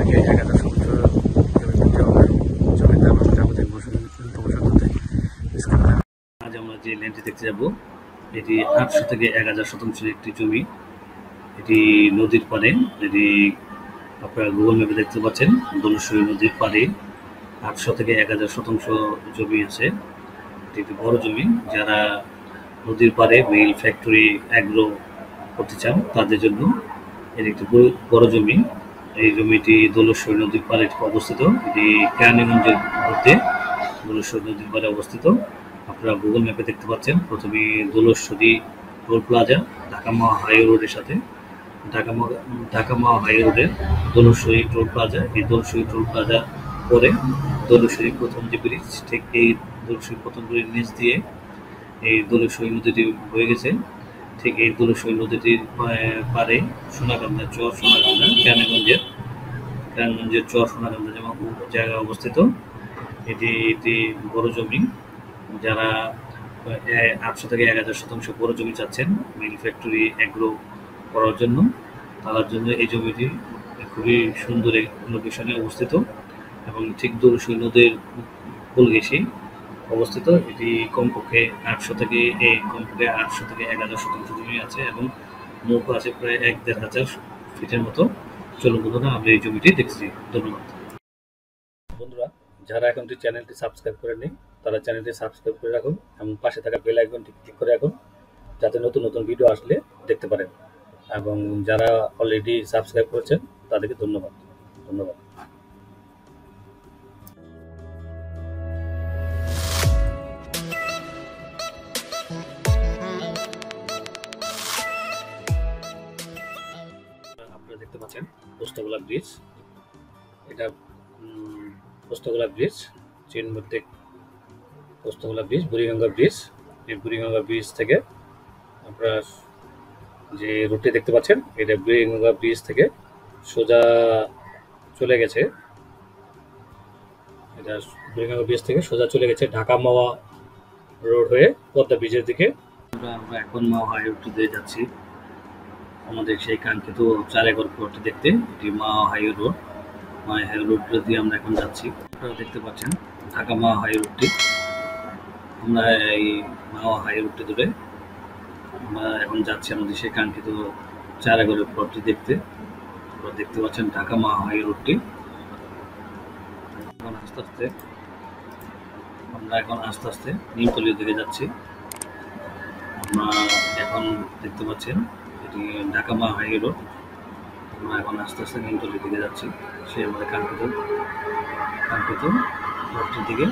থেকে 1000 শতাংশ জমি বিক্রি হবে। জমির দাম যাবতীয় বসতে। আজ আমরা যে ল্যান্ডটি দেখতে যাব এটি 800 থেকে 1000 শতাংশের একটি জমি। এটি নদীর পাড়ে, এটি আপনারা গুগল ম্যাপে দেখতে পাচ্ছেন। দোলেশ্বরী নদীর পাড়ে 800 থেকে 1000 শতাংশ জমি আছে। এটি একটি বড় জমি। যারা নদীর পাড়ে মিল, ফ্যাক্টরি, অ্যাগ্রো করতে চান তাদের জন্য এটি একটি বড় জমি। এই জমিটি দোলেশ্বরী নদীর পাড়ে অবস্থিত। এটি কেরানীগঞ্জের মধ্যে দোলেশ্বরী নদীর পাড়ে অবস্থিত। আপনারা গুগল ম্যাপে দেখতে পাচ্ছেন। প্রথমে দোলেশ্বরী টোল প্লাজা, ঢাকা-মাওয়া হাই রোডের সাথে, ঢাকা-মাওয়া হাই রোডের দোলেশ্বরী টোল প্লাজা। এই দোলেশ্বরী টোল প্লাজা পরে দোলেশ্বরী প্রথম যে ব্রিজ, ঠিক এই দোলেশ্বরী প্রথম ব্রিজ নিচ দিয়ে এই দোলেশ্বরী নদীটি বয়ে গেছে। ঠিক এই দোলেশ্বরী নদীটির পারে সোনাকান্দা চর, সোনাকান্দা কেরানীগঞ্জের চর সোনাকান্দা যেমন জায়গায় অবস্থিত। এটি বড় জমি। যারা 800 থেকে 1000 শতাংশ বড় জমি চাচ্ছেন মিল, ফ্যাক্টরি, অ্যাগ্রো করার জন্য, তার জন্য এই জমিটি খুবই সুন্দর লোকেশনে অবস্থিত এবং ঠিক দোলেশ্বরী নদীর কোল ঘেঁষে অবস্থিত। এটি কমপক্ষে 800 থেকে 1000 শতাংশ জমি আছে এবং নৌকা আছে প্রায় 1-1500 ফিটের মতো। চলুন বন্ধুরা, আমরা এই জমিটি দেখছি। ধন্যবাদ বন্ধুরা। যারা এখন চ্যানেলটি সাবস্ক্রাইব করেননি তারা চ্যানেলটি সাবস্ক্রাইব করে রাখুন এবং পাশে থাকা বেল আইকনটি ক্লিক করে রাখুন, যাতে নতুন নতুন ভিডিও আসলে দেখতে পারেন। এবং যারা অলরেডি সাবস্ক্রাইব করেছেন তাদেরকে ধন্যবাদ। আপনারা দেখতে পাচ্ছেন পোস্তগোলা ব্রিজ। এটা পোস্তগোলা ব্রিজ, চিনমধ্যে পোস্তগোলা ব্রিজ, বুড়িগঙ্গা ব্রিজ। এই বুড়িগঙ্গা ব্রিজ থেকে আপনারা যে রুটটি দেখতে পাচ্ছেন এটা বুড়িগঙ্গা ব্রিজ থেকে সোজা চলে গেছে। এটা বুড়িগঙ্গা ব্রিজ থেকে সোজা চলে গেছে ঢাকা-মাওয়া রোড হয়ে পদ্মা ব্রিজের দিকে। আমরা এখন মাওয়া হাই রোড দিয়ে যাচ্ছি আমাদের সেই কাঙ্ক্ষিত 4 একর প্লটটি দেখতে। এটি মাওয়া হাই রোড দিয়ে আমরা এখন যাচ্ছি। আপনারা দেখতে পাচ্ছেন ঢাকা-মাওয়া হাই রোডটি। আমরা এই মাওয়া হাই রোডটি ধরে আমরা এখন যাচ্ছি আমাদের সেই কাঙ্ক্ষিত 4 একরের প্লটটি দেখতে। আপনারা দেখতে পাচ্ছেন ঢাকা-মাওয়া হাই রোডটি। আমরা আস্তে আস্তে নিমতলির দিকে যাচ্ছি। আমরা এখন দেখতে পাচ্ছেন এটি ঢাকা-মাওয়া হাই রোড। আমরা এখন আস্তে আস্তে নিমতলির দিকে যাচ্ছি, সেই আমাদের কাঙ্ক্ষিত প্লটটির দিকে।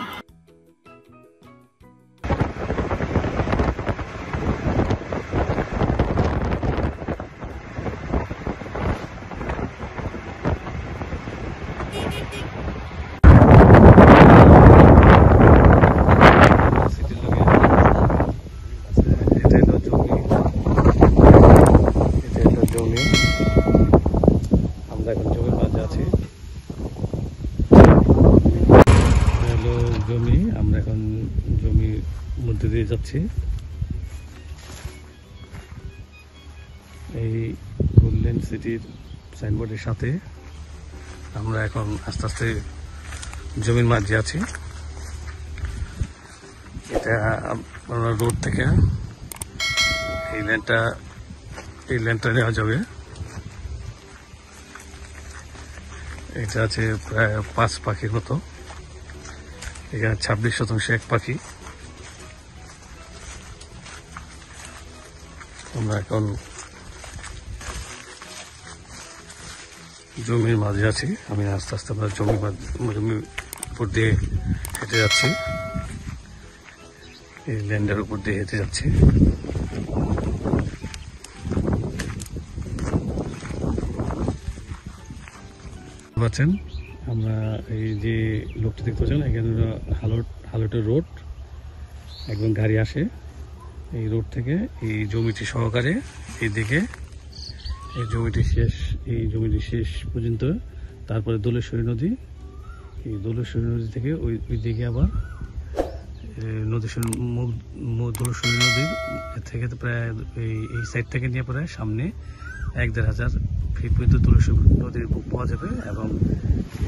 আমরা এখন জমির মাঝে আছি। জমি, আমরা এখন জমির মধ্যে দিয়ে যাচ্ছি। এই গোল্ডেন সিটির সাইনবোর্ডের সাথে আমরা এখন আস্তে আস্তে জমির মাঝে আছি। এটা আমরা রোড থেকে এই ল্যান্ডটা নেওয়া যাবে। এটা আছে প্রায় 5 পাখির মতো। এখানে 26 শতাংশ এক পাখি। আমরা এখন জমির মাঝে আছি। আমি আস্তে আস্তে আমরা জমির উপর দিয়ে হেঁটে যাচ্ছি, এই ল্যান্ডের উপর দিয়ে হেঁটে যাচ্ছি। পাচ্ছেন আমরা এই যে লোকটা দেখতে পাচ্ছেন, এখানে হালটের রোড, একদম গাড়ি আসে এই রোড থেকে এই জমিটি সহকারে এইদিকে, এই জমিটি শেষ পর্যন্ত। তারপরে দোলেশ্বরী নদী, এই দোলেশ্বরী নদী থেকে ওই দিকে আবার দোলেশ্বরী নদীর থেকে প্রায় এই সাইড থেকে নিয়ে প্রায় সামনে 1-1.5 হাজার ফিট পর্যন্ত তুলসী নদীর বুক পাওয়া যাবে এবং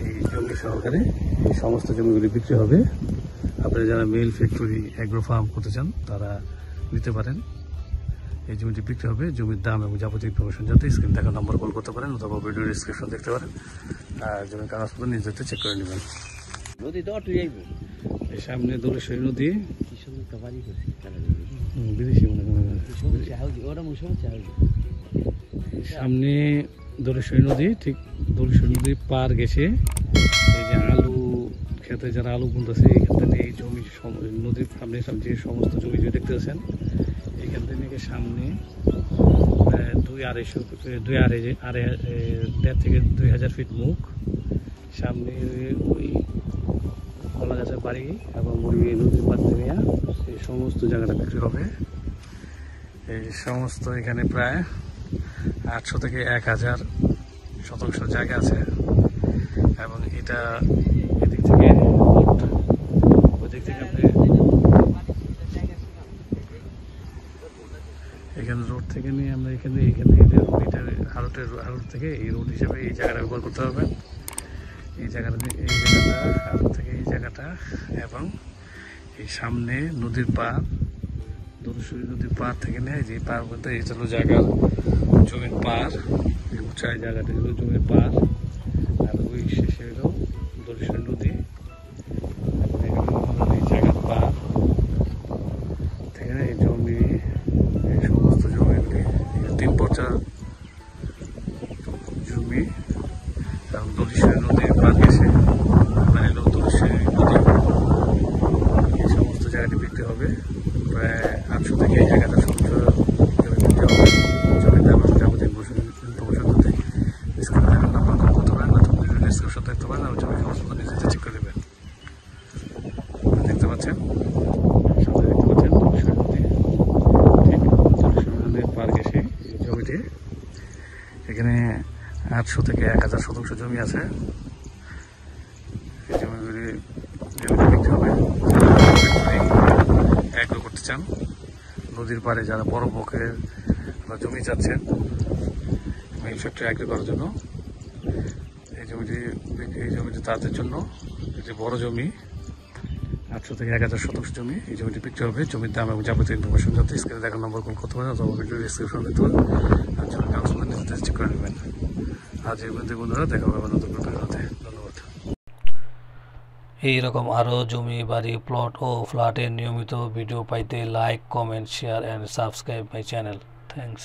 এই জমি সহকারে এই সমস্ত জমিগুলি বিক্রি হবে। আপনারা যারা মিল ফ্যাক্টরি অ্যাগ্রো ফার্ম করতে চান তারা নিতে পারেন। এই জমিটি বিক্রি হবে। জমির দাম এবং যাবতীয় ইনফরমেশন যাতে স্ক্রিন দেখা নম্বর কল করতে পারেন অথবা ভিডিও ডিসক্রিপশন দেখতে পারেন। আর জমির কাগজপত্র নিজেদের চেক করে নেবেন। এই সামনে দোলেশ্বরী নদী, বিদেশি সামনে দোলেশ্বরী নদী, ঠিক দোলেশ্বরী নদী পার গেছে। এই যে আলু খেতে যারা আলু বুনতেছে এইখান থেকে এই জমি নদীর সামনে যে সমস্ত জমি দেখতে পাচ্ছেন এইখান থেকে সামনে প্রায় 1.5 থেকে 2,000 ফিট মুখ। সামনে ওই কলা গাছের বাড়ি এবং ওই নদীর পাশ থেকে এই সমস্ত জায়গাটা বিক্রি হবে। এই সমস্ত এখানে প্রায় 800 থেকে 1,000 শতাংশ জায়গা আছে এবং এটা এদিক থেকে ওদিক থেকে আপনি এখানে রোড থেকে নিয়ে আমরা এখানে হারোড থেকে এই রোড হিসেবে এই জায়গাটা ব্যবহার করতে হবে। এই জায়গাটা হারোড থেকে এই জায়গাটা এবং এই সামনে নদীর পার, দোলেশ্বরী নদীর পার থেকে নেয় যে পার বলতে এই হলো জায়গার জমির পার, উঁচাই জায়গাটা হলো জমির পার আর ওই শেষে হলো দোলেশ্বরী নদী। এই জায়গার পার থেকে এই জমি, এই সমস্ত জমিগুলি 3 পর্যায় জমি এবং দোলেশ্বরী নদীর পার গেছে মানে হলো দোলেশ্বরী নদী। এই সমস্ত জায়গাটি বিক্রি হবে প্রায় 800 থেকে 1,000 শতাংশ জমি বিক্রি হবে। জমির দাম এবং যাবতীয় ইনফরমেশন দিতে স্ক্রিনে দেখার নাম্বার কল করতে পারেন অথবা ভিডিও ডিসক্রিপশন দেখতে পারেন এবং জমি কাগজপত্র নিজেদের চেক করে নেবেন। দেখতে পাচ্ছেন সামনে দেখতে পাচ্ছেন দোলেশ্বরী নদী, ঠিক দোলেশ্বরী নদীর পার গেছে এই জমিটি। এখানে 800 থেকে 1,000 শতাংশ জমি আছে। এই জমিগুলি বিক্রি হবে। অ্যাগ্রো করতে চান, নদীর পাড়ে যারা বড় বকের জমি চাচ্ছেন মিল ফ্যাক্টরি অ্যাগ্রো করার জন্য, এই জমিটি তাদের জন্য। যে বড় জমি 800 থেকে 1,000 শতাংশ জমি, এই জমিটি বিক্রি হবে। জমির দাম এবং যাবতীয় ইনফরমেশন যাতে স্ক্রিনে দেখার নম্বর কল করতে পারেন অথবা ভিডিও ডিসক্রিপশন দেখতে পারেন আর জমির কাগজপত্র নিজেদের চেক করে নেবেন। আজ এই পর্যন্ত বন্ধুরা, দেখা হবে নতুন ভিডিওতে। ধন্যবাদ। এইরকম আরও জমি, বাড়ি, প্লট ও ফ্ল্যাটের নিয়মিত ভিডিও পাইতে like, comment, share and subscribe my channel. Thanks.